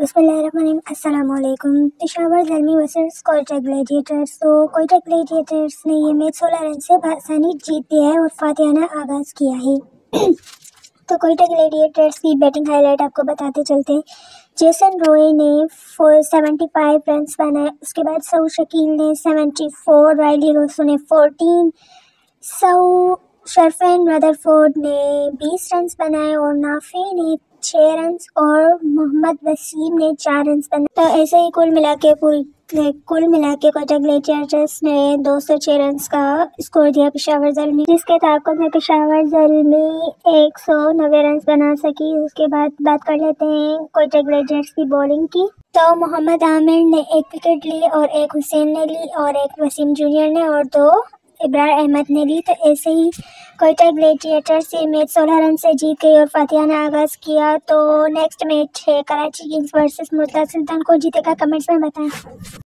बिस्मिल्लाहिर्रहमानिर्रहीम। अस्सलामुअलैकुम। Peshawar Zalmi versus Quetta Gladiators. तो कोयटा ग्लैडिएटर्स ने ये मैच 16 रन से बआसानी जीत लिया है और फातिहाना आगाज़ किया है। तो कोयटा ग्लैडिएटर्स की बैटिंग हाईलाइट आपको बताते चलते हैं। जेसन रॉय ने 75 रन बनाए। उसके बाद सऊ शकील ने 74, रायली रोसो ने 14, सऊ शरफेन रदरफोर्ड ने 20 रन बनाए और नाफे ने 6 रन और मोहम्मद वसीम ने 4 रन बनाए। तो ऐसे ही कुल मिला के कोयटा ग्लैडिएटर्स ने 206 रन का स्कोर दिया पेशावर ज़ल्मी, जिसके ताक़ुब में पेशावर ज़ल्मी 190 रन बना सकी। उसके बाद बात कर लेते हैं कोयटा ग्लैडिएटर्स की बॉलिंग की। तो मोहम्मद आमिर ने 1 विकेट ली और 1 हुसैन ने ली और 1 वसीम जूनियर ने और 2 इब्रार अहमद ने ली। तो ऐसे ही कोयटा ग्लैडिएटर्स ये मैच 16 रन से जीत गई और फातिहाना आगाज़ किया। तो नेक्स्ट मैच है कराची किंग्स वर्सेस मुल्तान सुल्तान। को जीतेगा कमेंट्स में बताएं।